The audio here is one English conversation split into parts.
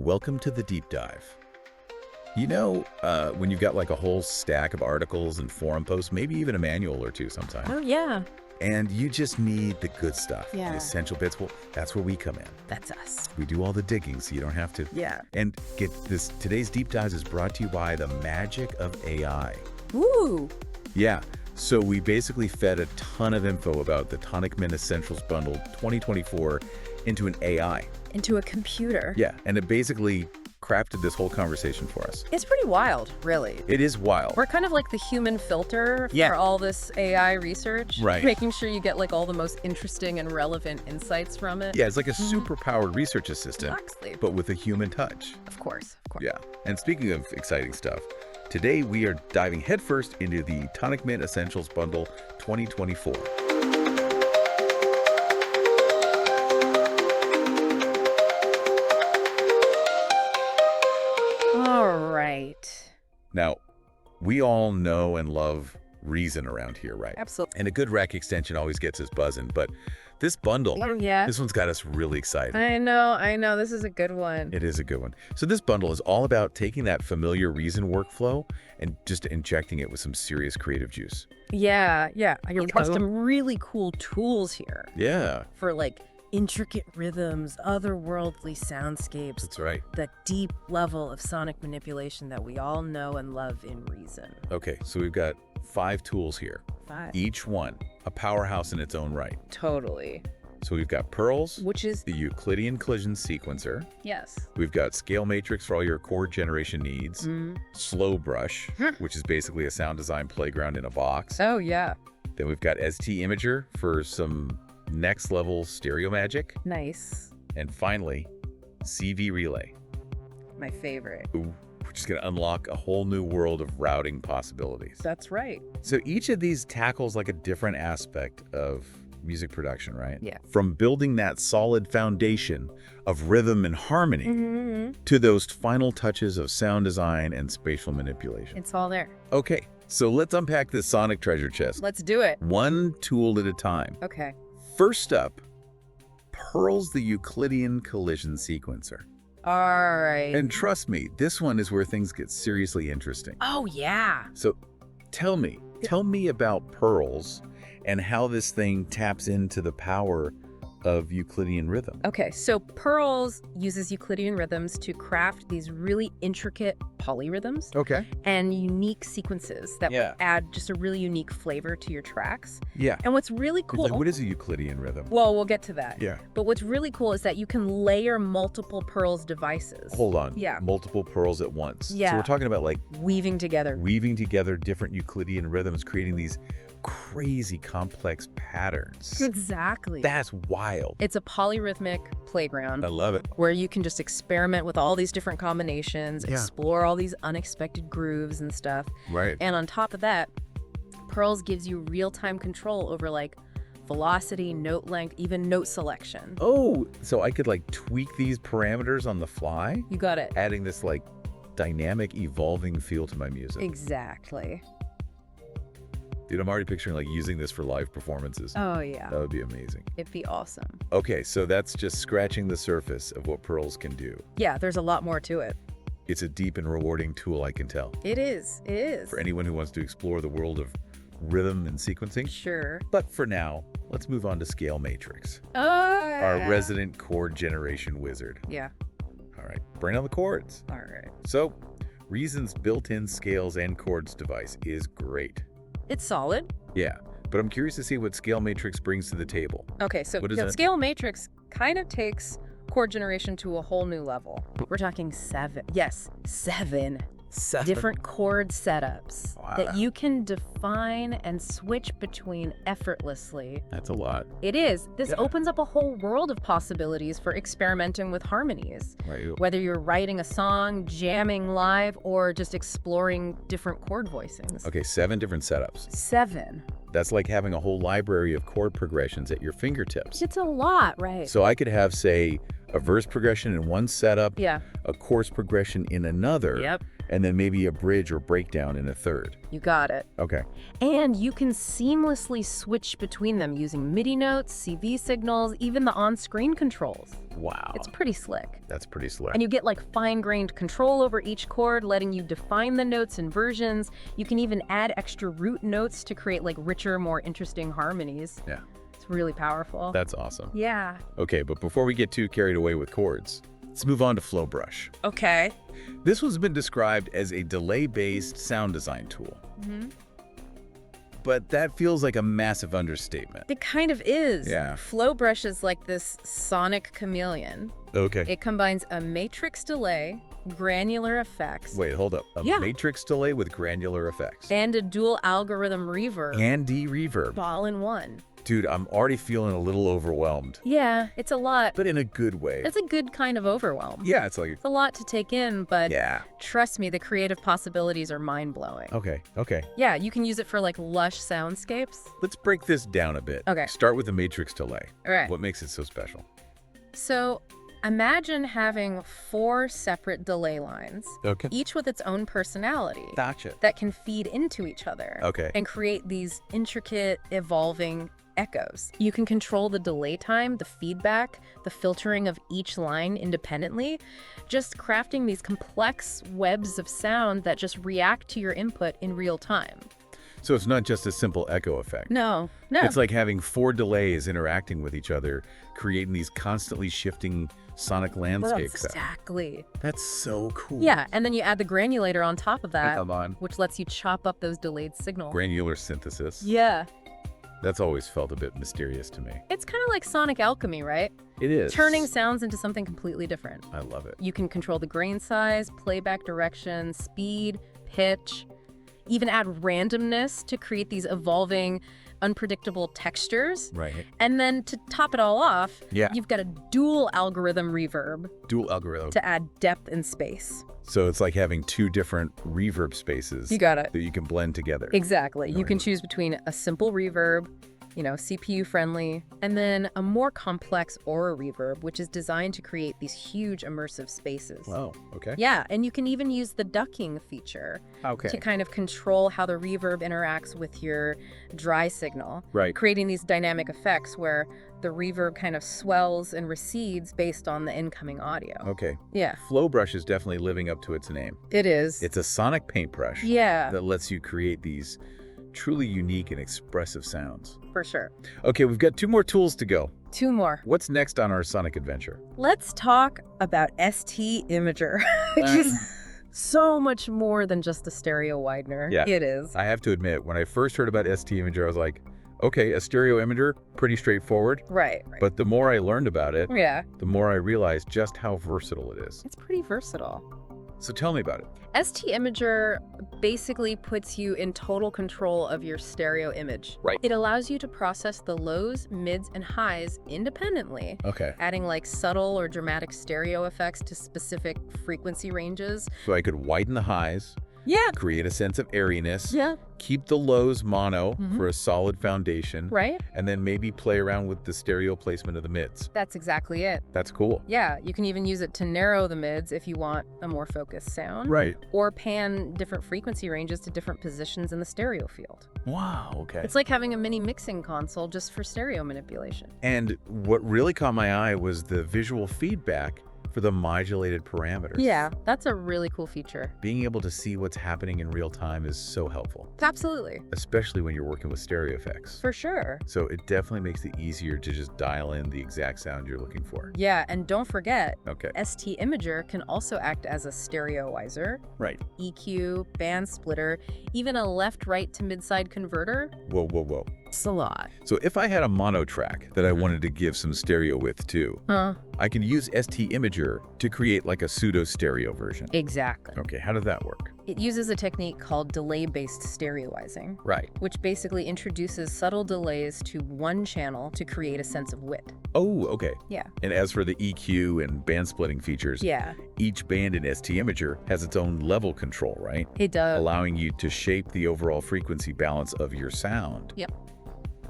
Welcome to the deep dive. You know, when you've got like a whole stack of articles and forum posts, maybe even a manual or two sometimes. Oh, yeah. And you just need the good stuff, Yeah. the essential bits. Well, that's where we come in. That's us. We do all the digging so you don't have to. Yeah. And get this, today's deep dives is brought to you by the magic of AI. Ooh. Yeah. So we basically fed a ton of info about the Tonicmint Essentials Bundle 2024 into an AI. Into a computer. Yeah. And it basically crafted this whole conversation for us. It's pretty wild, really. It is wild. We're kind of like the human filter Yeah. for all this AI research. Right. Making sure you get like all the most interesting and relevant insights from it. Yeah, it's like a super-powered research assistant, Exactly. but with a human touch. Of course. Yeah. And speaking of exciting stuff, today we are diving headfirst into the Tonicmint Essentials Bundle 2024. All right. Now, we all know and love Reason around here, right? Absolutely. And a good rec extension always gets us buzzing, but this bundle, Yeah. this one's got us really excited. I know. This is a good one. It is a good one. So this bundle is all about taking that familiar Reason workflow and just injecting it with some serious creative juice. Yeah. You've got some really cool tools here Yeah, for like intricate rhythms, otherworldly soundscapes, that's right. the deep level of sonic manipulation that we all know and love in Reason. Okay, so we've got 5 tools here. 5. Each one a powerhouse in its own right. Totally. So we've got Pearls, Which is, the Euclidean Collision Sequencer. yes. We've got ScaleMatrix for all your chord generation needs. FlowBrush, which is basically a sound design playground in a box. Oh, yeah. Then we've got ST Imager for some next level stereo magic. Nice. And finally, CV Relay, My favorite. which is going to unlock a whole new world of routing possibilities. That's right. So each of these tackles like a different aspect of music production, right? Yeah. From building that solid foundation of rhythm and harmony to those final touches of sound design and spatial manipulation. It's all there. Okay, so let's unpack this sonic treasure chest. Let's do it. One tool at a time. Okay. First up, Pearls the Euclidean Collision Sequencer. All right. And trust me, this one is where things get seriously interesting. Oh, yeah. So tell me about Pearls and how this thing taps into the power of Euclidean rhythm. Okay, so Pearls uses Euclidean rhythms to craft these really intricate polyrhythms Okay. and unique sequences that Yeah. add just a really unique flavor to your tracks. Yeah. And what's really cool... Like, what is a Euclidean rhythm? Well, we'll get to that. Yeah. But what's really cool is that you can layer multiple Pearls devices. Hold on. Yeah. Multiple pearls at once. Yeah. So we're talking about like Weaving together. weaving together different Euclidean rhythms, creating these crazy complex patterns. Exactly. That's wild. It's a polyrhythmic playground I love it. where you can just experiment with all these different combinations, Yeah. explore all these unexpected grooves and stuff. Right. And on top of that, Pearls gives you real-time control over like velocity, note length, even note selection. Oh, so I could like tweak these parameters on the fly, You got it. adding this like dynamic, evolving feel to my music. Exactly. Dude, I'm already picturing like using this for live performances. Oh, yeah. That would be amazing. It'd be awesome. Okay, so that's just scratching the surface of what Pearls can do. Yeah, there's a lot more to it. It's a deep and rewarding tool, I can tell, It is. It is. for anyone who wants to explore the world of rhythm and sequencing. Sure. But for now, let's move on to ScaleMatrix, Oh, our resident chord generation wizard. Yeah. All right, bring on the chords. All right. So, Reason's built-in scales and chords device is great. It's solid. Yeah, but I'm curious to see what ScaleMatrix brings to the table. Okay, so What is the that? ScaleMatrix kind of takes chord generation to a whole new level. We're talking 7 different chord setups Wow. that you can define and switch between effortlessly. That's a lot. It is. This Yeah. opens up a whole world of possibilities for experimenting with harmonies. Right. Whether you're writing a song, jamming live, or just exploring different chord voicings. Okay, 7 different setups. 7. That's like having a whole library of chord progressions at your fingertips. It's a lot, right? So I could have, say, A verse progression in one setup, Yeah. a chorus progression in another, Yep. and then maybe a bridge or breakdown in a third. You got it. Okay. And you can seamlessly switch between them using MIDI notes, CV signals, even the on-screen controls. Wow. It's pretty slick. That's pretty slick. And you get like fine-grained control over each chord, letting you define the notes and versions. You can even add extra root notes to create like richer, more interesting harmonies. Yeah. It's really powerful. That's awesome. Yeah. Okay, but before we get too carried away with chords, let's move on to FlowBrush. Okay. This one's been described as a delay-based sound design tool. But that feels like a massive understatement. It kind of is. Yeah. FlowBrush is like this sonic chameleon. Okay. It combines a matrix delay, granular effects, Wait, hold up. A Yeah. matrix delay with granular effects. and a dual algorithm reverb, And de-reverb. all in one. Dude, I'm already feeling a little overwhelmed, Yeah, it's a lot. but in a good way. It's a good kind of overwhelm. Yeah, it's like, It's a lot to take in, but yeah. trust me, the creative possibilities are mind-blowing. Okay, okay. Yeah, you can use it for like lush soundscapes. Let's break this down a bit. Okay. Start with the matrix delay. All right. What makes it so special? So imagine having 4 separate delay lines, Okay. each with its own personality, Gotcha. that can feed into each other Okay. and create these intricate, evolving echoes. You can control the delay time, the feedback, the filtering of each line independently, just crafting these complex webs of sound that just react to your input in real time. So it's not just a simple echo effect. No. It's like having 4 delays interacting with each other, creating these constantly shifting sonic landscapes. Exactly. That's so cool. Yeah, and then you add the granulator on top of that, Come on. which lets you chop up those delayed signals. Granular synthesis. Yeah. That's always felt a bit mysterious to me. It's kind of like sonic alchemy, right? It is. Turning sounds into something completely different. I love it. You can control the grain size, playback direction, speed, pitch, even add randomness to create these evolving, unpredictable textures. Right. And then to top it all off, Yeah. you've got a dual algorithm reverb Dual algorithm. to add depth and space. So it's like having 2 different reverb spaces You got it. that you can blend together. Exactly. You can Right. choose between a simple reverb, CPU friendly, and then a more complex aura reverb, which is designed to create these huge immersive spaces. Wow. Okay. Yeah, and you can even use the ducking feature Okay. to kind of control how the reverb interacts with your dry signal, Right. creating these dynamic effects where the reverb kind of swells and recedes based on the incoming audio. Okay. Yeah, FlowBrush is definitely living up to its name. it is. It's a sonic paintbrush Yeah, that lets you create these truly unique and expressive sounds. for sure. Okay, we've got 2 more tools to go. 2 more. What's next on our sonic adventure? Let's talk about ST Imager, which is so much more than just a stereo widener. Yeah. It is. I have to admit, when I first heard about ST Imager, I was like, okay, a stereo imager, pretty straightforward. Right. But the more I learned about it, Yeah, the more I realized just how versatile it is. it's pretty versatile. So tell me about it. ST Imager basically puts you in total control of your stereo image. Right. It allows you to process the lows, mids, and highs independently, Okay. adding like subtle or dramatic stereo effects to specific frequency ranges. So I could widen the highs, Yeah. create a sense of airiness, Yeah. keep the lows mono Mhm. for a solid foundation, Right? and then maybe play around with the stereo placement of the mids. That's exactly it. That's cool. Yeah, you can even use it to narrow the mids if you want a more focused sound. Right. Or pan different frequency ranges to different positions in the stereo field. Wow, okay. It's like having a mini mixing console just for stereo manipulation. And what really caught my eye was the visual feedback for the modulated parameters. Yeah, that's a really cool feature. Being able to see what's happening in real time is so helpful, Absolutely. especially when you're working with stereo effects. For sure. So it definitely makes it easier to just dial in the exact sound you're looking for. Yeah, and don't forget, Okay. ST Imager can also act as a stereoizer, Right. EQ, band splitter, even a left-right to mid-side converter. Whoa, whoa, whoa. It's a lot. So if I had a mono track that I wanted to give some stereo width to, Huh? I can use ST Imager to create like a pseudo stereo version. Exactly. Okay, how does that work? It uses a technique called delay-based stereoizing, Right. which basically introduces subtle delays to one channel to create a sense of width. Oh, okay. Yeah. And as for the EQ and band splitting features, Yeah, each band in ST Imager has its own level control, right? it does. Allowing you to shape the overall frequency balance of your sound. Yep.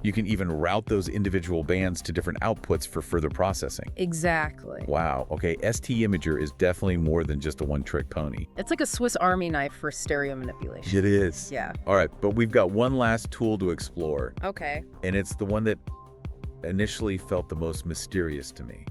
You can even route those individual bands to different outputs for further processing. Exactly. Wow. Okay, ST Imager is definitely more than just a one-trick pony. It's like a Swiss Army knife for stereo manipulation. It is. Yeah. All right, but we've got one last tool to explore, Okay. and it's the one that initially felt the most mysterious to me.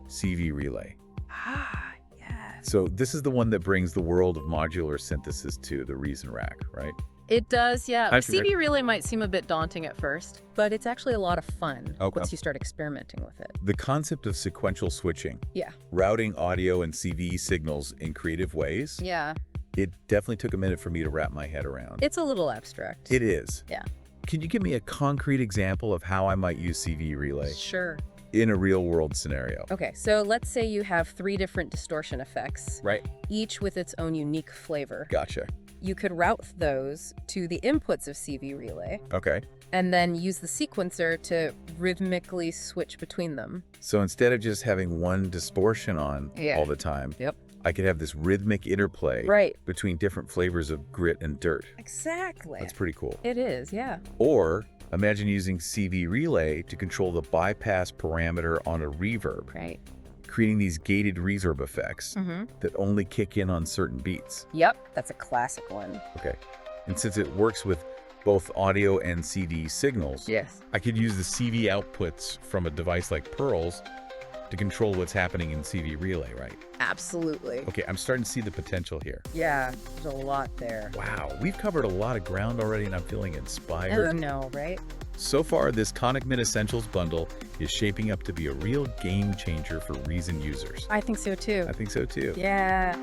CV Relay. Ah, yes. So this is the one that brings the world of modular synthesis to the Reason Rack, right? It does, yeah. I CV Relay might seem a bit daunting at first, but it's actually a lot of fun Okay. once you start experimenting with it. The concept of sequential switching, Yeah. routing audio and CV signals in creative ways, Yeah. it definitely took a minute for me to wrap my head around. It's a little abstract. It is. Yeah. Can you give me a concrete example of how I might use CV Relay Sure. in a real-world scenario? Okay, so let's say you have 3 different distortion effects, Right. each with its own unique flavor. Gotcha. You could route those to the inputs of CV Relay Okay. and then use the sequencer to rhythmically switch between them. So instead of just having one distortion on Yeah. all the time, Yep. I could have this rhythmic interplay Right. between different flavors of grit and dirt. Exactly. That's pretty cool. It is, yeah. Or imagine using CV Relay to control the bypass parameter on a reverb, Right. creating these gated reverb effects Mm-hmm. that only kick in on certain beats. Yep, that's a classic one. Okay. And since it works with both audio and CD signals, Yes. I could use the CV outputs from a device like Pearls to control what's happening in CV Relay, right? Absolutely. Okay, I'm starting to see the potential here. Yeah, there's a lot there. Wow, we've covered a lot of ground already and I'm feeling inspired. I know, right? So far, this Tonicmint Essentials Bundle is shaping up to be a real game changer for Reason users. I think so too. I think so too. Yeah.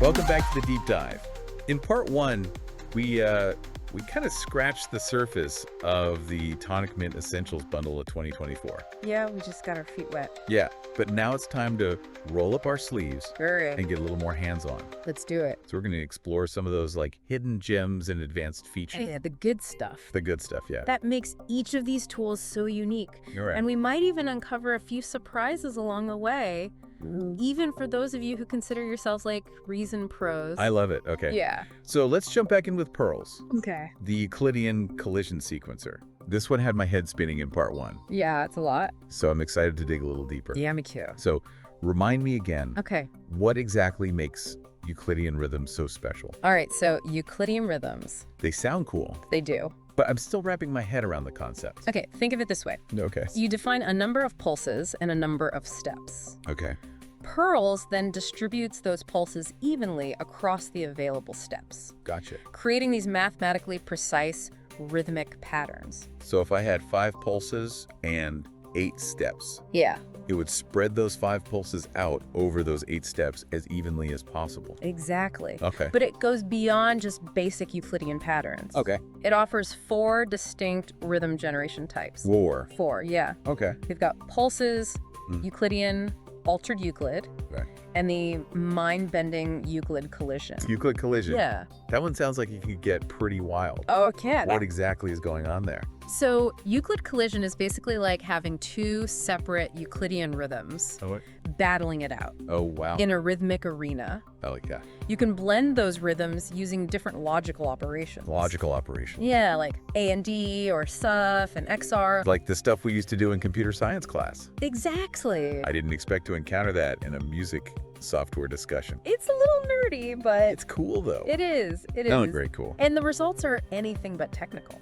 Welcome back to the deep dive. In part 1, we kind of scratched the surface of the Tonicmint Essentials Bundle of 2024. Yeah, we just got our feet wet. Yeah, but now it's time to roll up our sleeves Sure. and get a little more hands-on. Let's do it. So we're going to explore some of those like hidden gems and advanced features. Yeah, the good stuff. The good stuff, yeah. That makes each of these tools so unique. You're right. And we might even uncover a few surprises along the way, even for those of you who consider yourselves like Reason pros. I love it. Okay. Yeah. So let's jump back in with Pearls, Okay. the Euclidean Collision Sequencer. This one had my head spinning in part 1, Yeah, it's a lot. so I'm excited to dig a little deeper. Yeah, me too. So remind me again, Okay. what exactly makes Euclidean rhythms so special? All right, so Euclidean rhythms, They sound cool, they do. but I'm still wrapping my head around the concept. Okay, think of it this way. Okay. You define a number of pulses and a number of steps. Okay. Pearls then distributes those pulses evenly across the available steps, Gotcha. creating these mathematically precise rhythmic patterns. So if I had 5 pulses and 8 steps, Yeah, it would spread those 5 pulses out over those 8 steps as evenly as possible. exactly. Okay. But it goes beyond just basic Euclidean patterns. Okay. It offers 4 distinct rhythm generation types. War. 4, yeah. Okay. We've got pulses, Mm. Euclidean, altered Euclid, Okay. and the mind-bending Euclid collision. Euclid Collision. Yeah. That one sounds like it could get pretty wild. Oh, it can. What exactly is going on there? So Euclid collision is basically like having 2 separate Euclidean rhythms battling it out Oh, wow. in a rhythmic arena. I like that. You can blend those rhythms using different logical operations. Logical operation. Yeah, like A and D or SUF and XR. Like the stuff we used to do in computer science class. Exactly. I didn't expect to encounter that in a music software discussion. It's a little nerdy, but It's cool, though. it is. It is. That looked very cool. And the results are anything but technical.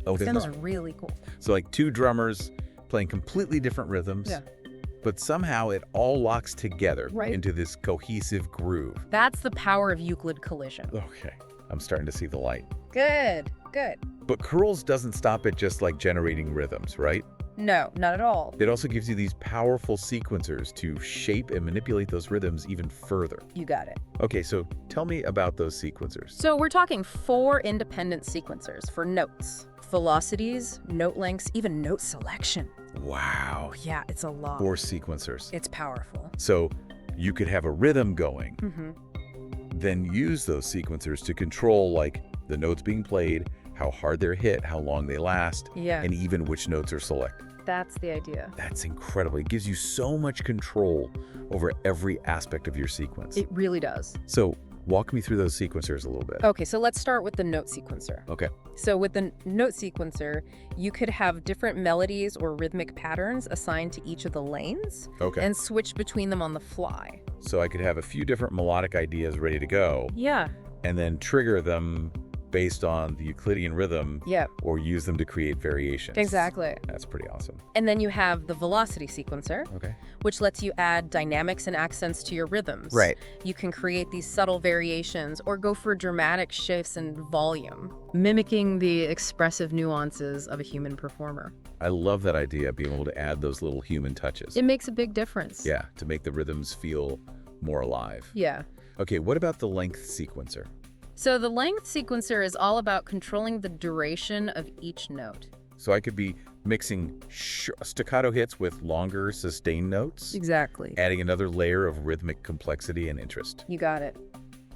Oh, It they're sounds not. really cool. So like 2 drummers playing completely different rhythms. Yeah. But somehow it all locks together Right. into this cohesive groove. That's the power of Euclid collision. Okay. I'm starting to see the light. Good, good. But curls doesn't stop at just like generating rhythms, right? No, not at all. It also gives you these powerful sequencers to shape and manipulate those rhythms even further. You got it. Okay, so tell me about those sequencers. So we're talking 4 independent sequencers for notes, velocities, note lengths, even note selection. Wow. Yeah, it's a lot. 4 sequencers. It's powerful. So you could have a rhythm going, Mm-hmm. then use those sequencers to control like the notes being played how hard they're hit, how long they last, Yeah. and even which notes are selected. That's the idea. That's incredible. It gives you so much control over every aspect of your sequence. It really does. So walk me through those sequencers a little bit. Okay, so let's start with the note sequencer. Okay. So with the note sequencer, you could have different melodies or rhythmic patterns assigned to each of the lanes Okay. and switch between them on the fly. So I could have a few different melodic ideas ready to go Yeah. and then trigger them based on the Euclidean rhythm Yep. or use them to create variations. Exactly. That's pretty awesome. And then you have the velocity sequencer, Okay. which lets you add dynamics and accents to your rhythms. Right. You can create these subtle variations or go for dramatic shifts in volume, mimicking the expressive nuances of a human performer. I love that idea, being able to add those little human touches. It makes a big difference. Yeah, to make the rhythms feel more alive. Yeah. Okay, what about the length sequencer? So the length sequencer is all about controlling the duration of each note. So I could be mixing staccato hits with longer sustained notes, Exactly. adding another layer of rhythmic complexity and interest. You got it.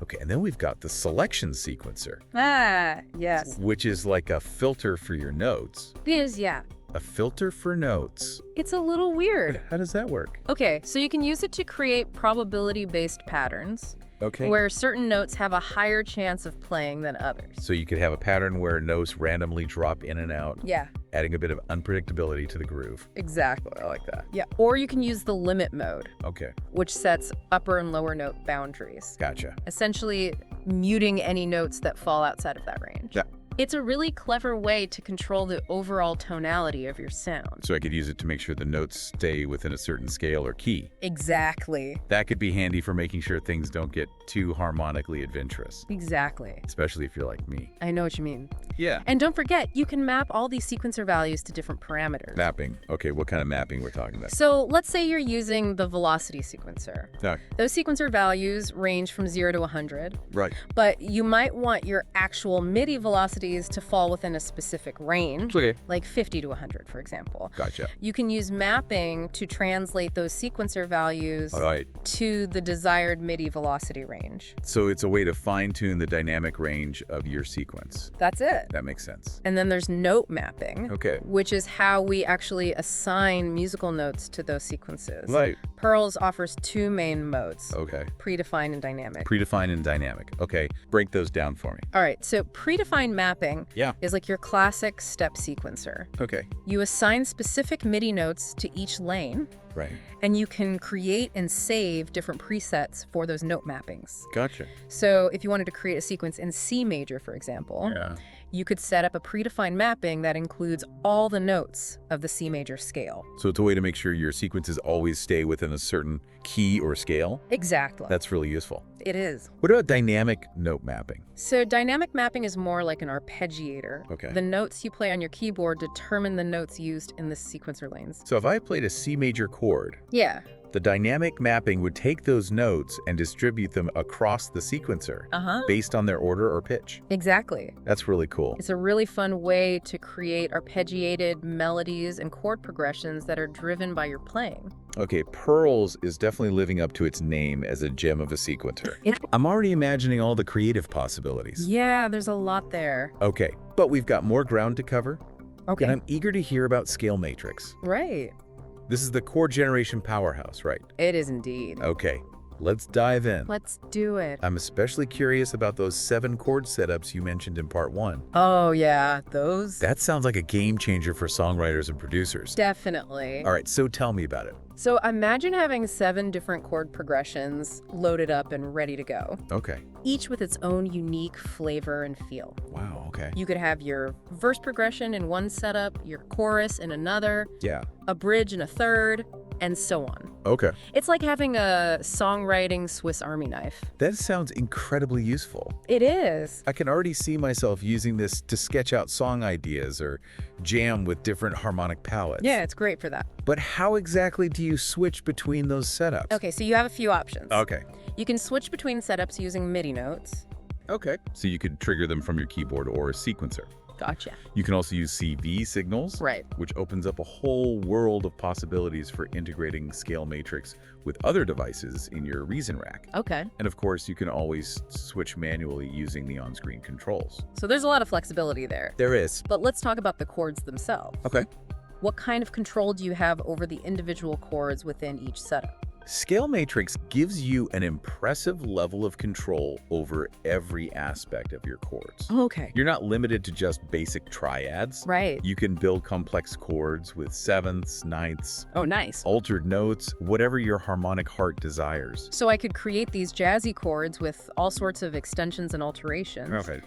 Okay, and then we've got the selection sequencer, Ah, yes. which is like a filter for your notes. Yeah. A filter for notes. It's a little weird. How does that work? Okay, so you can use it to create probability-based patterns Okay. where certain notes have a higher chance of playing than others. So you could have a pattern where notes randomly drop in and out, Yeah, adding a bit of unpredictability to the groove. exactly. I like that. Yeah, or you can use the limit mode, Okay, which sets upper and lower note boundaries, gotcha. essentially muting any notes that fall outside of that range. Yeah. It's a really clever way to control the overall tonality of your sound. So I could use it to make sure the notes stay within a certain scale or key. Exactly. That could be handy for making sure things don't get too harmonically adventurous, Exactly. especially if you're like me. I know what you mean. Yeah. And don't forget, you can map all these sequencer values to different parameters. Mapping. Okay, what kind of mapping we're talking about? So let's say you're using the velocity sequencer. Yeah. Those sequencer values range from 0 to 100, Right. but you might want your actual MIDI velocities to fall within a specific range, Okay. like 50 to 100, for example. Gotcha. You can use mapping to translate those sequencer values All right. to the desired MIDI velocity range. So it's a way to fine-tune the dynamic range of your sequence. That's it. That makes sense. And then there's note mapping, Okay. which is how we actually assign musical notes to those sequences. Right. Pearls offers two main modes, Okay. predefined and dynamic. Predefined and dynamic. Okay. Break those down for me. All right, so predefined mapping Yeah. is like your classic step sequencer. Okay. You assign specific MIDI notes to each lane, Right. and you can create and save different presets for those note mappings. Gotcha. So if you wanted to create a sequence in C major, for example, Yeah. you could set up a predefined mapping that includes all the notes of the C major scale. So it's a way to make sure your sequences always stay within a certain key or scale. Exactly. That's really useful. It is. What about dynamic note mapping? So dynamic mapping is more like an arpeggiator. Okay. The notes you play on your keyboard determine the notes used in the sequencer lanes. So if I played a C major chord, Yeah. the dynamic mapping would take those notes and distribute them across the sequencer Uh-huh. based on their order or pitch. Exactly. That's really cool. It's a really fun way to create arpeggiated melodies and chord progressions that are driven by your playing. Okay, Pearls is definitely living up to its name as a gem of a sequencer. It- I'm already imagining all the creative possibilities. Yeah, there's a lot there. Okay, but we've got more ground to cover, Okay. and I'm eager to hear about ScaleMatrix. Right. This is the chord generation powerhouse, right? It is indeed. Okay, let's dive in. Let's do it. I'm especially curious about those 7 chord setups you mentioned in part 1. Oh, yeah, those. That sounds like a game changer for songwriters and producers. Definitely. All right, so tell me about it. So imagine having 7 different chord progressions loaded up and ready to go, Okay. each with its own unique flavor and feel. Wow, okay. You could have your verse progression in one setup, your chorus in another, Yeah. a bridge in a third, and so on. Okay. It's like having a songwriting Swiss Army knife. That sounds incredibly useful. It is. I can already see myself using this to sketch out song ideas or jam with different harmonic palettes. Yeah, it's great for that. But how exactly do you switch between those setups? Okay, so you have a few options. Okay. You can switch between setups using MIDI notes. Okay. So you could trigger them from your keyboard or a sequencer. Gotcha. You can also use CV signals, Right. which opens up a whole world of possibilities for integrating ScaleMatrix with other devices in your Reason rack. Okay. And of course, you can always switch manually using the on-screen controls. So there's a lot of flexibility there. There is. But let's talk about the chords themselves. Okay. What kind of control do you have over the individual chords within each setup? ScaleMatrix gives you an impressive level of control over every aspect of your chords. Okay. You're not limited to just basic triads. Right. You can build complex chords with sevenths, ninths, Oh, nice. altered notes, whatever your harmonic heart desires. So I could create these jazzy chords with all sorts of extensions and alterations. Okay.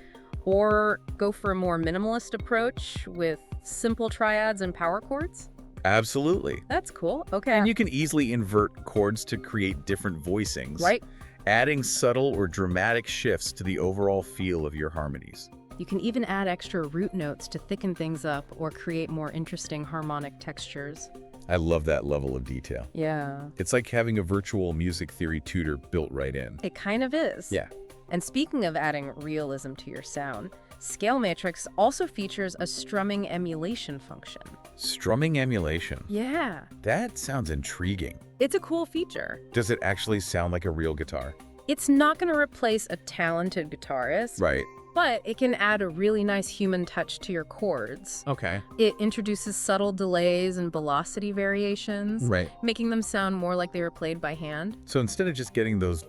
Or go for a more minimalist approach with simple triads and power chords? Absolutely. That's cool. Okay. And you can easily invert chords to create different voicings, Right. adding subtle or dramatic shifts to the overall feel of your harmonies. You can even add extra root notes to thicken things up or create more interesting harmonic textures. I love that level of detail. Yeah. It's like having a virtual music theory tutor built right in. It kind of is. Yeah. And speaking of adding realism to your sound, ScaleMatrix also features a strumming emulation function. Strumming emulation. Yeah. That sounds intriguing. It's a cool feature. Does it actually sound like a real guitar? It's not going to replace a talented guitarist, Right. but it can add a really nice human touch to your chords. Okay. It introduces subtle delays and velocity variations, Right. making them sound more like they were played by hand. So instead of just getting those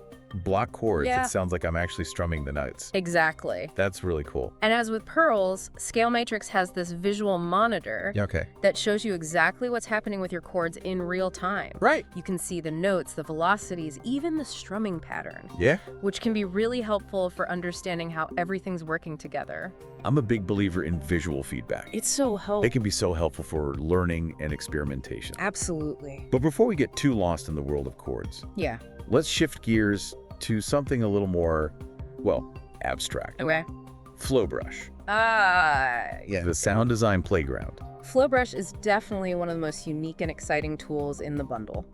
block chords, Yeah. it sounds like I'm actually strumming the notes. Exactly. That's really cool. And as with pearls, ScaleMatrix has this visual monitor Yeah, okay. that shows you exactly what's happening with your chords in real time. Right. You can see the notes, the velocities, even the strumming pattern, Yeah. which can be really helpful for understanding how everything's working together. I'm a big believer in visual feedback. It's so helpful. It can be so helpful for learning and experimentation. Absolutely. But before we get too lost in the world of chords, Yeah. let's shift gears to something a little more, well, abstract. Okay. FlowBrush. Yeah. The sound design playground. FlowBrush is definitely one of the most unique and exciting tools in the bundle.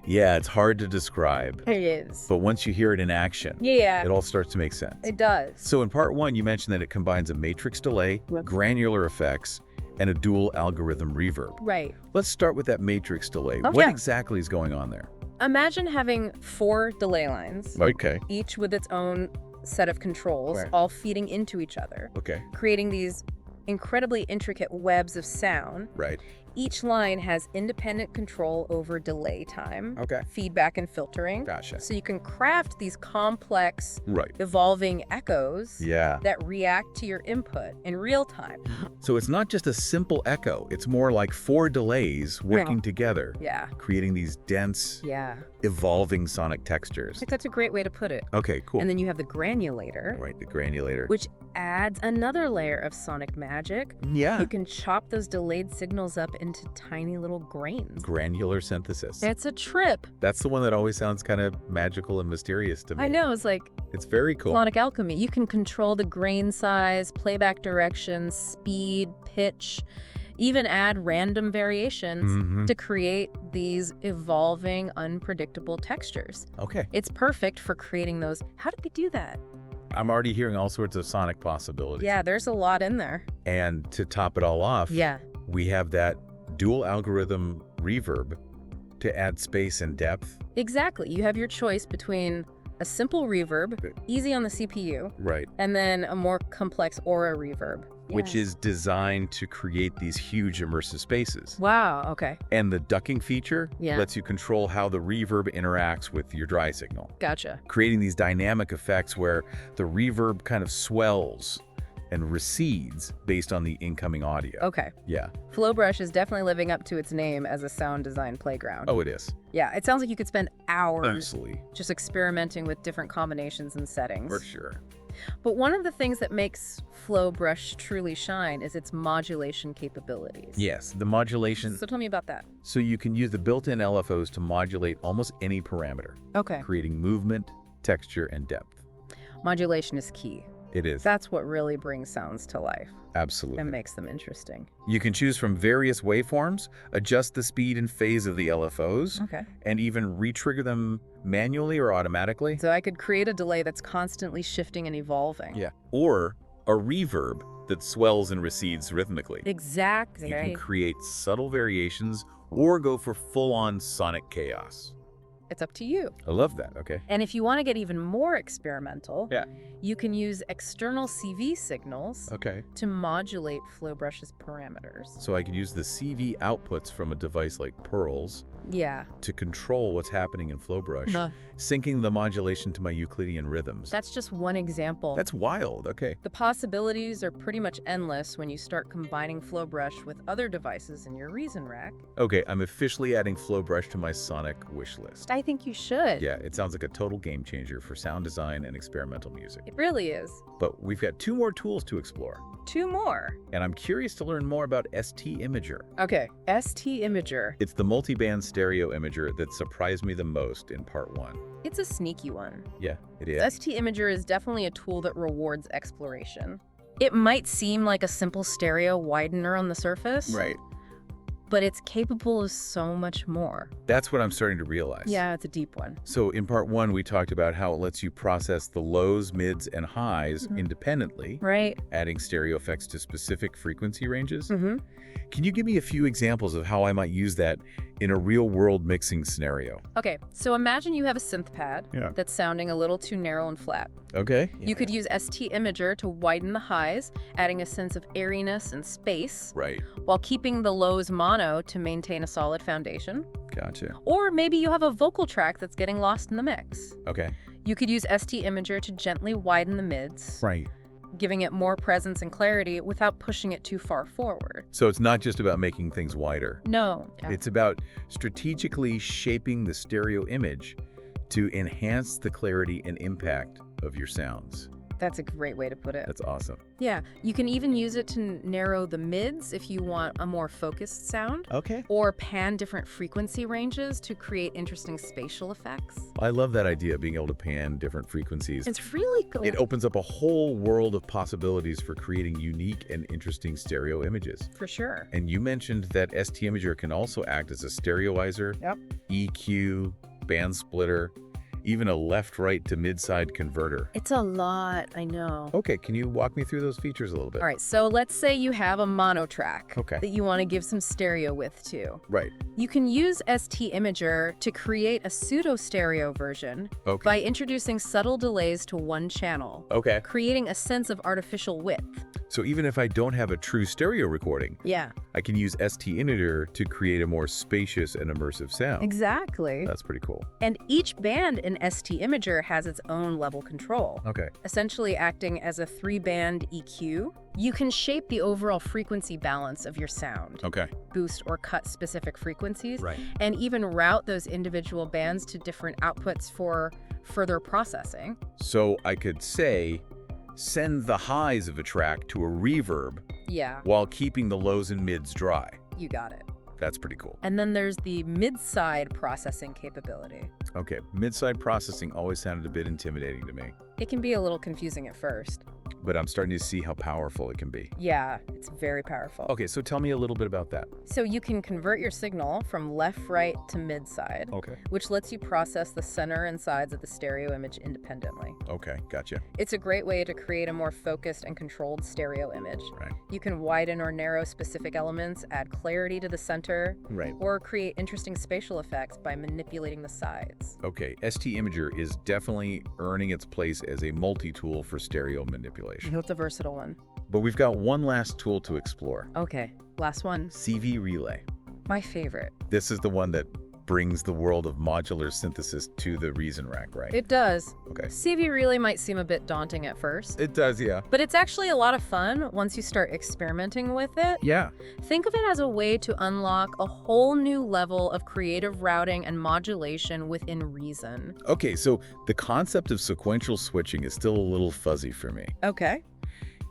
Yeah, it's hard to describe, It is. but once you hear it in action, Yeah, it all starts to make sense. it does. So in part one, you mentioned that it combines a matrix delay, granular effects, and a dual algorithm reverb. Right. Let's start with that matrix delay. Oh, What yeah. exactly is going on there? Imagine having 4 delay lines, Okay. each with its own set of controls, Right. all feeding into each other, Okay. creating these incredibly intricate webs of sound. Right. Each line has independent control over delay time, Okay. feedback, and filtering. Gotcha. So you can craft these complex, Right. evolving echoes Yeah. that react to your input in real time. So it's not just a simple echo. It's more like 4 delays working together, Yeah. creating these dense, Yeah. evolving sonic I textures. think that's a great way to put it. Okay, cool. And then you have the granulator, Right, the granulator. which adds another layer of sonic magic. Yeah. You can chop those delayed signals up into tiny little grains. Granular synthesis. It's a trip. That's the one that always sounds kind of magical and mysterious to me. I know, it's like It's very cool. sonic alchemy. You can control the grain size, playback direction, speed, pitch, even add random variations Mhm. to create these evolving, unpredictable textures. Okay. It's perfect for creating those. How did they do that? I'm already hearing all sorts of sonic possibilities. Yeah, there's a lot in there. And to top it all off, Yeah. we have that dual algorithm reverb to add space and depth. Exactly. You have your choice between a simple reverb, easy on the CPU, Right. and then a more complex aura reverb. Which is designed to create these huge immersive spaces. Wow, okay. And the ducking feature Yeah. lets you control how the reverb interacts with your dry signal, Gotcha. creating these dynamic effects where the reverb kind of swells and recedes based on the incoming audio. Okay. Yeah. FlowBrush is definitely living up to its name as a sound design playground. Oh, it is. Yeah, it sounds like you could spend hours Absolutely. just experimenting with different combinations and settings. For sure. But one of the things that makes FlowBrush truly shine is its modulation capabilities. Yes, the modulation. So tell me about that. So you can use the built-in LFOs to modulate almost any parameter, Okay. creating movement, texture, and depth. Modulation is key. It is. That's what really brings sounds to life Absolutely. and makes them interesting. You can choose from various waveforms, adjust the speed and phase of the LFOs, Okay. and even re-trigger them manually or automatically. So I could create a delay that's constantly shifting and evolving. Yeah. Or a reverb that swells and recedes rhythmically. Exactly. You can create subtle variations or go for full-on sonic chaos. It's up to you. I love that, okay. And if you want to get even more experimental, Yeah. you can use external CV signals Okay. to modulate FlowBrush's parameters. So I could use the CV outputs from a device like Pearls Yeah. to control what's happening in FlowBrush, syncing the modulation to my Euclidean rhythms. That's just one example. That's wild, okay. The possibilities are pretty much endless when you start combining FlowBrush with other devices in your Reason Rack. Okay, I'm officially adding FlowBrush to my sonic wish list. I think you should. Yeah, it sounds like a total game changer for sound design and experimental music. It really is. But we've got 2 more tools to explore, 2 more. and I'm curious to learn more about ST Imager. Okay, ST Imager. It's the multi-band stereo imager that surprised me the most in part 1. It's a sneaky one. Yeah, it is. ST Imager is definitely a tool that rewards exploration. It might seem like a simple stereo widener on the surface, Right. but it's capable of so much more. That's what I'm starting to realize. Yeah, it's a deep one. So in part 1, we talked about how it lets you process the lows, mids, and highs independently, Right? adding stereo effects to specific frequency ranges. Mm-hmm. Can you give me a few examples of how I might use that in a real-world mixing scenario? Okay, so imagine you have a synth pad Yeah. that's sounding a little too narrow and flat. Okay. You could use ST Imager to widen the highs, adding a sense of airiness and space, Right. while keeping the lows mono to maintain a solid foundation. Gotcha. Or maybe you have a vocal track that's getting lost in the mix. Okay. You could use ST Imager to gently widen the mids, Right. giving it more presence and clarity without pushing it too far forward. So it's not just about making things wider. No. It's about strategically shaping the stereo image to enhance the clarity and impact of your sounds. That's a great way to put it. That's awesome. Yeah, you can even use it to narrow the mids if you want a more focused sound, Okay. or pan different frequency ranges to create interesting spatial effects. I love that idea of being able to pan different frequencies. It's really cool. It opens up a whole world of possibilities for creating unique and interesting stereo images. For sure. And you mentioned that ST Imager can also act as a stereoizer, Yep. EQ, band splitter, even a left-right to mid-side converter. It's a lot, I know. Okay, can you walk me through those features a little bit? All right, so let's say you have a mono track Okay. that you want to give some stereo width to. Right. You can use ST Imager to create a pseudo-stereo version Okay. by introducing subtle delays to one channel, Okay. creating a sense of artificial width. So even if I don't have a true stereo recording, Yeah, I can use ST Imager to create a more spacious and immersive sound. exactly. That's pretty cool. And each band in ST Imager has its own level control, Okay. essentially acting as a 3-band EQ. You can shape the overall frequency balance of your sound, Okay. boost or cut specific frequencies, Right. and even route those individual bands to different outputs for further processing. So I could say, send the highs of a track to a reverb Yeah, while keeping the lows and mids dry. you got it. That's pretty cool. And then there's the mid-side processing capability. Okay, mid-side processing always sounded a bit intimidating to me, It can be a little confusing at first. but I'm starting to see how powerful it can be. Yeah, it's very powerful. Okay, so tell me a little bit about that. So you can convert your signal from left, right to mid-side, Okay. which lets you process the center and sides of the stereo image independently. Okay, gotcha. It's a great way to create a more focused and controlled stereo image. Right. You can widen or narrow specific elements, add clarity to the center, Right. or create interesting spatial effects by manipulating the sides. Okay, ST Imager is definitely earning its place as a multi-tool for stereo manipulation. It's a versatile one. But we've got one last tool to explore, Okay, last one. CV Relay. My favorite. This is the one that brings the world of modular synthesis to the Reason Rack, right? It does. Okay. CV Relay might seem a bit daunting at first, It does, yeah. but it's actually a lot of fun once you start experimenting with it. Yeah. Think of it as a way to unlock a whole new level of creative routing and modulation within Reason. Okay, so the concept of sequential switching is still a little fuzzy for me. Okay.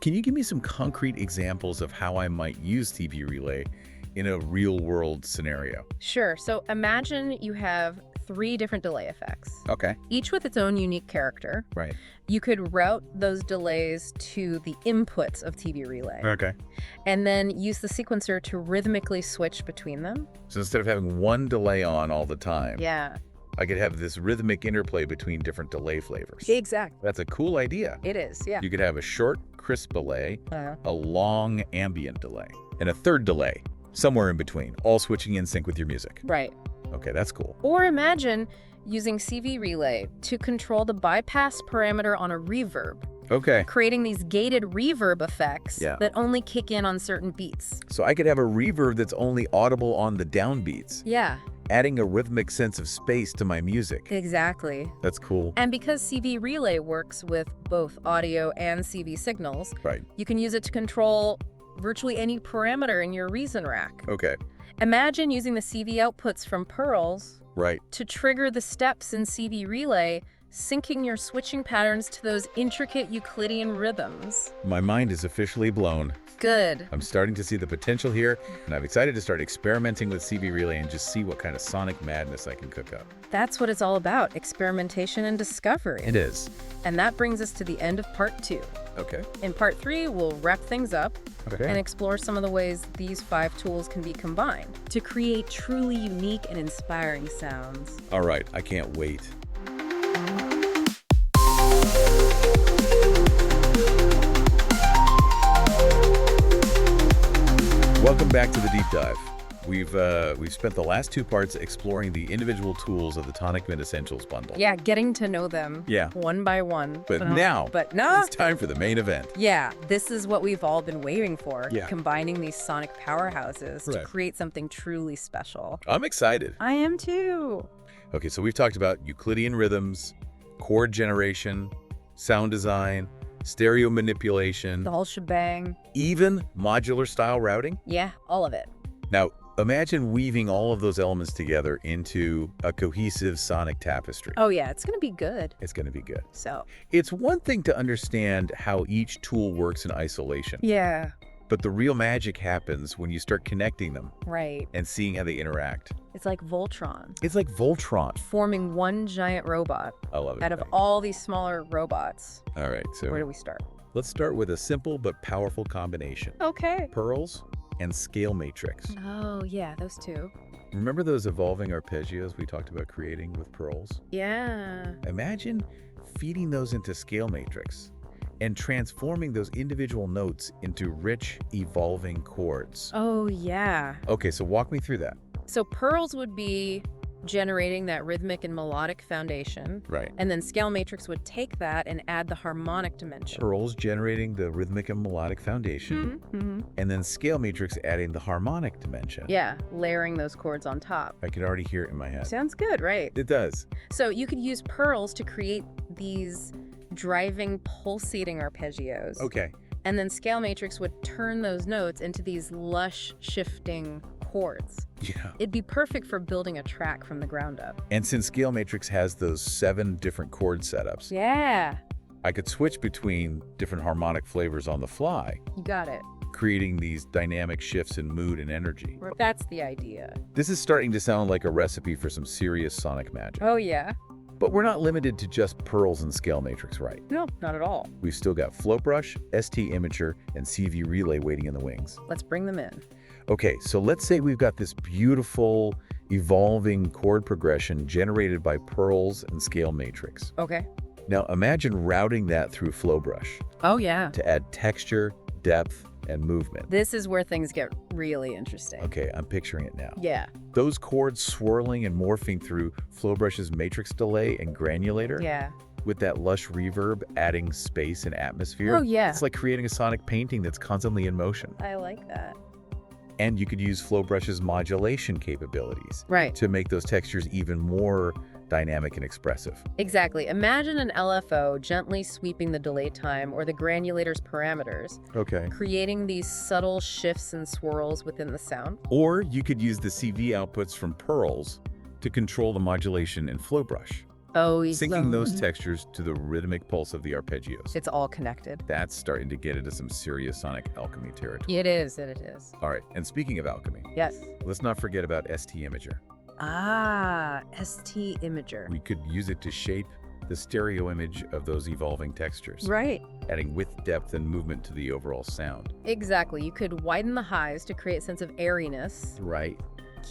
Can you give me some concrete examples of how I might use CV Relay in a real-world scenario? Sure. So imagine you have 3 different delay effects, Okay. each with its own unique character. Right. You could route those delays to the inputs of TV Relay, Okay. and then use the sequencer to rhythmically switch between them. So instead of having one delay on all the time, Yeah. I could have this rhythmic interplay between different delay flavors. Exactly. That's a cool idea. It is, yeah. You could have a short, crisp delay, Uh-huh. a long ambient delay, and a third delay, somewhere in between, all switching in sync with your music. Right. Okay, that's cool. Or imagine using CV relay to control the bypass parameter on a reverb, Okay, creating these gated reverb effects Yeah. that only kick in on certain beats. so I could have a reverb that's only audible on the downbeats, Yeah, adding a rhythmic sense of space to my music. exactly. That's cool. And because CV relay works with both audio and CV signals, Right. you can use it to control virtually any parameter in your reason rack. Okay. Imagine using the CV outputs from Pearls Right. to trigger the steps in CV relay, syncing your switching patterns to those intricate Euclidean rhythms. My mind is officially blown. Good. I'm starting to see the potential here, and I'm excited to start experimenting with CV Relay and just see what kind of sonic madness I can cook up. That's what it's all about, experimentation and discovery. It is. And that brings us to the end of part 2. Okay. In part 3, we'll wrap things up Okay. and explore some of the ways these 5 tools can be combined to create truly unique and inspiring sounds. All right. I can't wait. Welcome back to the deep dive. We've spent the last 2 parts exploring the individual tools of the Tonicmint Essentials Bundle. Yeah, getting to know them Yeah. one by one. But now, no. it's time for the main event. Yeah, this is what we've all been waiting for, Yeah. combining these sonic powerhouses to Right. create something truly special. I'm excited. I am too. Okay, so we've talked about Euclidean rhythms, chord generation, sound design, stereo manipulation, The whole shebang. even modular style routing. Yeah, all of it. Now, imagine weaving all of those elements together into a cohesive sonic tapestry. Oh yeah, it's gonna be good. It's going to be good. So, It's one thing to understand how each tool works in isolation, yeah, but the real magic happens when you start connecting them right. and seeing how they interact. It's like Voltron, It's like Voltron. forming one giant robot I love it. out of all these smaller robots. All right, Where do so we start? let's start with a simple but powerful combination. Okay. Pearls and ScaleMatrix. Oh yeah, those two. Remember those evolving arpeggios we talked about creating with pearls? Yeah. Imagine feeding those into ScaleMatrix and transforming those individual notes into rich, evolving chords. Oh yeah. Okay, so walk me through that. So pearls would be generating that rhythmic and melodic foundation. Right. And then ScaleMatrix would take that and add the harmonic dimension. Pearls generating the rhythmic and melodic foundation, Mm-hmm. and then ScaleMatrix adding the harmonic dimension. Yeah, layering those chords on top. I can already hear it in my head. Sounds good, right? It does. So you could use pearls to create these driving, pulsating arpeggios. Okay. And then ScaleMatrix would turn those notes into these lush, shifting chords. Yeah. It'd be perfect for building a track from the ground up. And since ScaleMatrix has those 7 different chord setups, Yeah, I could switch between different harmonic flavors on the fly, you got it. creating these dynamic shifts in mood and energy. That's the idea. This is starting to sound like a recipe for some serious sonic magic. Oh yeah. But we're not limited to just pearls and ScaleMatrix, right? No, not at all. We've still got FlowBrush, ST Imager, and CV Relay waiting in the wings. Let's bring them in. Okay, so let's say we've got this beautiful, evolving chord progression generated by pearls and ScaleMatrix. Okay. Now imagine routing that through FlowBrush Oh yeah. to add texture, depth, and movement. This is where things get really interesting. Okay, I'm picturing it now. Yeah. Those chords swirling and morphing through FlowBrush's matrix delay and granulator, Yeah. with that lush reverb adding space and atmosphere. Oh yeah. It's like creating a sonic painting that's constantly in motion. I like that. And you could use FlowBrush's modulation capabilities Right. to make those textures even more dynamic and expressive. Exactly. Imagine an LFO gently sweeping the delay time or the granulator's parameters, Okay. creating these subtle shifts and swirls within the sound. Or you could use the CV outputs from Pearls to control the modulation in FlowBrush, Oh, syncing those textures to the rhythmic pulse of the arpeggios. It's all connected. That's starting to get into some serious sonic alchemy territory. It is. It is. All right, and speaking of alchemy, Yes. let's not forget about ST Imager. Ah, ST Imager. We could use it to shape the stereo image of those evolving textures, Right. adding width, depth, and movement to the overall sound. Exactly. You could widen the highs to create a sense of airiness, Right.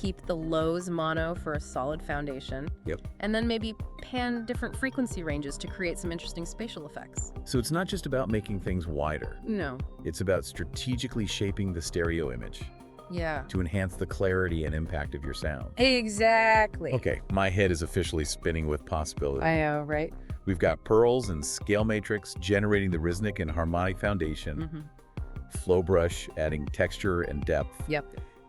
keep the lows mono for a solid foundation. Yep. And then maybe pan different frequency ranges to create some interesting spatial effects. So it's not just about making things wider. No. It's about strategically shaping the stereo image Yeah. to enhance the clarity and impact of your sound. Exactly. Okay, my head is officially spinning with possibility. I know, right? We've got pearls and ScaleMatrix generating the rhythmic and harmonic foundation, FlowBrush adding texture and depth, Yep.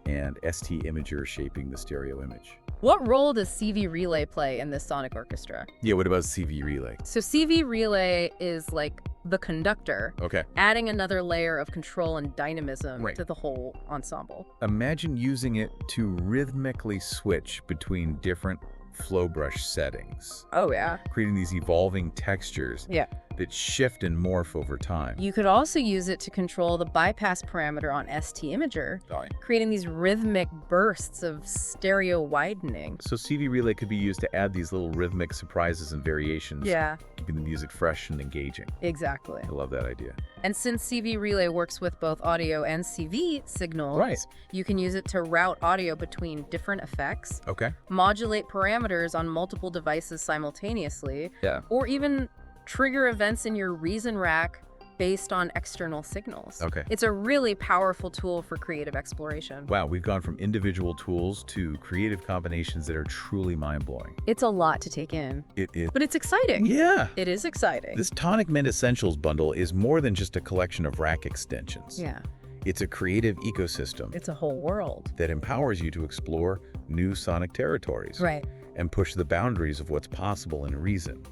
and ST Imager shaping the stereo image. What role does CV Relay play in this sonic orchestra? Yeah, what about CV Relay? So CV Relay is like the conductor, Okay. adding another layer of control and dynamism Right. to the whole ensemble. Imagine using it to rhythmically switch between different FlowBrush settings, Oh, yeah. creating these evolving textures Yeah. that shift and morph over time. You could also use it to control the bypass parameter on ST Imager, creating these rhythmic bursts of stereo widening. So CV Relay could be used to add these little rhythmic surprises and variations, Yeah, keeping the music fresh and engaging. exactly. I love that idea. And since CV Relay works with both audio and CV signals, Right. you can use it to route audio between different effects, Okay. modulate parameters on multiple devices simultaneously, Yeah. or even trigger events in your Reason rack based on external signals. Okay. It's a really powerful tool for creative exploration. Wow, we've gone from individual tools to creative combinations that are truly mind-blowing. It's a lot to take in, It is. but it's exciting. Yeah. It is exciting. This Tonicmint Essentials Bundle is more than just a collection of rack extensions. Yeah, It's a creative ecosystem it's a whole world. that empowers you to explore new sonic territories Right. and push the boundaries of what's possible in Reason.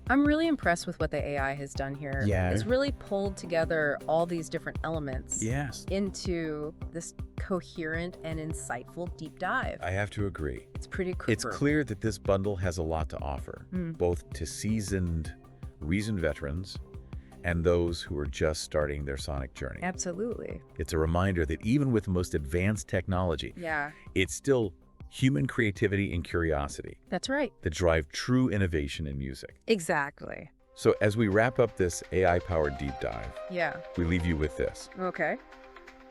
I'm really impressed with what the AI has done here. Yeah. It's really pulled together all these different elements Yes. into this coherent and insightful deep dive. I have to agree. It's pretty cool. It's clear that this bundle has a lot to offer, both to seasoned Reason veterans and those who are just starting their sonic journey. Absolutely. It's a reminder that even with the most advanced technology, Yeah, it's still human creativity and curiosity that's right. that drive true innovation in music. Exactly. So as we wrap up this AI-powered deep dive, Yeah. we leave you with this. Okay.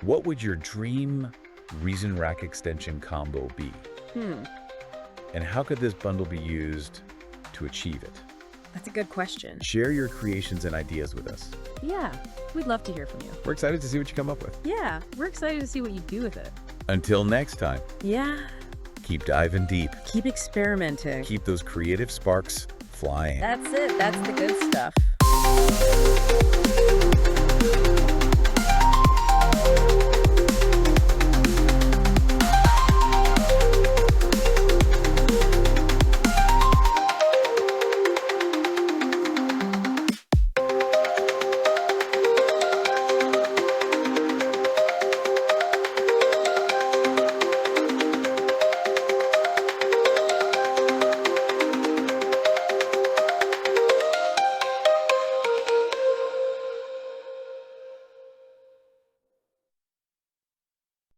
What would your dream Reason rack extension combo be? And how could this bundle be used to achieve it? That's a good question. Share your creations and ideas with us. Yeah, we'd love to hear from you. We're excited to see what you come up with. Yeah, we're excited to see what you do with it. Until next time, Yeah, keep diving deep. keep experimenting. Keep those creative sparks flying. That's it. That's the good stuff.